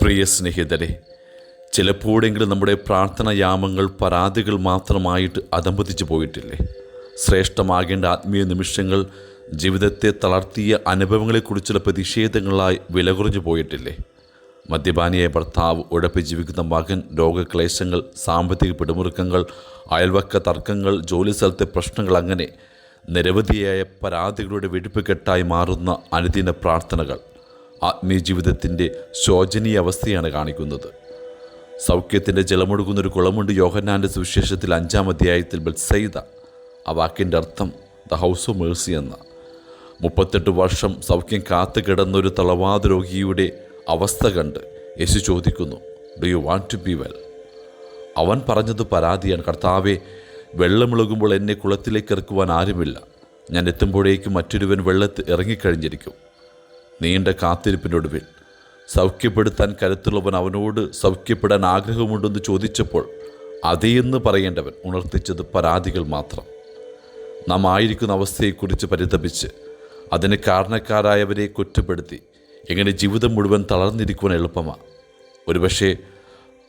പ്രിയ സ്നേഹിതരെ, ചിലപ്പോഴെങ്കിലും നമ്മുടെ പ്രാർത്ഥനായാമങ്ങൾ പരാതികൾ മാത്രമായിട്ട് അധംപതിച്ചു പോയിട്ടില്ലേ? ശ്രേഷ്ഠമാകേണ്ട ആത്മീയ നിമിഷങ്ങൾ ജീവിതത്തെ തളർത്തിയ അനുഭവങ്ങളെക്കുറിച്ചുള്ള പ്രതിഷേധങ്ങളായി വില കുറഞ്ഞു പോയിട്ടില്ലേ? മദ്യപാനിയായ ഭർത്താവ്, ഉഴപ്പി ജീവിക്കുന്ന മകൻ, രോഗക്ലേശങ്ങൾ, സാമ്പത്തിക പിടിമുറുക്കങ്ങൾ, അയൽവക്ക തർക്കങ്ങൾ, ജോലിസ്ഥലത്തെ പ്രശ്നങ്ങൾ, അങ്ങനെ നിരവധിയായ പരാതികളുടെ വെടിപ്പുകെട്ടായി മാറുന്ന അനുദിന പ്രാർത്ഥനകൾ ആത്മീയ ജീവിതത്തിൻ്റെ ശോചനീയ അവസ്ഥയാണ് കാണിക്കുന്നത്. സൗഖ്യത്തിൻ്റെ ജലമൊഴുകുന്നൊരു കുളമുണ്ട്. യോഹന്നാൻ്റെ സുവിശേഷത്തിൽ 5-ാം അധ്യായത്തിൽ ബെത്സയിദ. ആ വാക്കിൻ്റെ അർത്ഥം ദ ഹൗസ് ഓഫ് മേഴ്സി എന്ന. 38 വർഷം സൗഖ്യം കാത്തു കിടന്നൊരു തളവാത രോഗിയുടെ അവസ്ഥ കണ്ട് യേശു ചോദിക്കുന്നു, do you want to be well? അവൻ പറഞ്ഞത് പരാതിയാണ്. കർത്താവെ, വെള്ളമിളകുമ്പോൾ എന്നെ കുളത്തിലേക്ക് ഇറക്കുവാൻ ആരുമില്ല. ഞാൻ എത്തുമ്പോഴേക്കും മറ്റൊരുവൻ വെള്ളത്തിൽ ഇറങ്ങിക്കഴിഞ്ഞിരിക്കും. നീണ്ട കാത്തിരിപ്പിനൊടുവിൽ സൗഖ്യപ്പെടുത്താൻ കരുത്തുള്ളവൻ അവനോട് സൗഖ്യപ്പെടാൻ ആഗ്രഹമുണ്ടെന്ന് ചോദിച്ചപ്പോൾ അതേയെന്ന് പറയേണ്ടവൻ ഉണർത്തിച്ചത് പരാതികൾ മാത്രം. നാം ആയിരിക്കുന്ന അവസ്ഥയെക്കുറിച്ച് പരിതപിച്ച് അതിന് കാരണക്കാരായവരെ കുറ്റപ്പെടുത്തി എങ്ങനെ ജീവിതം മുഴുവൻ തളർന്നിരിക്കുവാൻ എളുപ്പമാണ്. ഒരുപക്ഷെ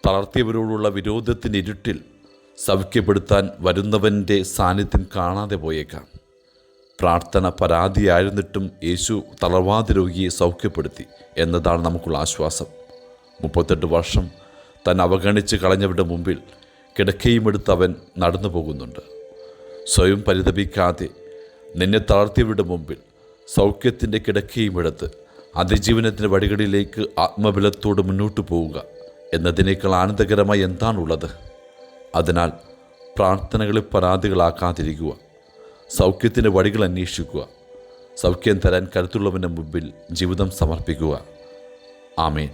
തളർത്തിയവരോടുള്ള വിരോധത്തിൻ്റെ ഇരുട്ടിൽ സൗഖ്യപ്പെടുത്താൻ വരുന്നവൻ്റെ സാന്നിധ്യം കാണാതെ പോയേക്കാം. പ്രാർത്ഥന പരാതിയായിരുന്നിട്ടും യേശു തളർവാത രോഗിയെ സൗഖ്യപ്പെടുത്തി എന്നതാണ് നമുക്കുള്ള ആശ്വാസം. 38 വർഷം താൻ അവഗണിച്ച് കളഞ്ഞവരുടെ മുമ്പിൽ കിടക്കയുമെടുത്ത് അവൻ നടന്നു പോകുന്നുണ്ട്. സ്വയം പരിതപിക്കാതെ നിന്നെ തളർത്തിയവരുടെ മുമ്പിൽ സൗഖ്യത്തിൻ്റെ കിടക്കയുമെടുത്ത് അതിജീവനത്തിൻ്റെ വഴികളിലേക്ക് ആത്മബലത്തോട് മുന്നോട്ട് പോവുക എന്നതിനേക്കാൾ ആനന്ദകരമായി എന്താണുള്ളത്? അതിനാൽ പ്രാർത്ഥനകളെ പരാതികളാക്കാതിരിക്കുക. സൗഖ്യത്തിൻ്റെ വഴികൾ അന്വേഷിക്കുക. സൗഖ്യം തരാൻ കരുത്തുള്ളവൻ്റെ മുമ്പിൽ ജീവിതം സമർപ്പിക്കുക. ആമേൻ.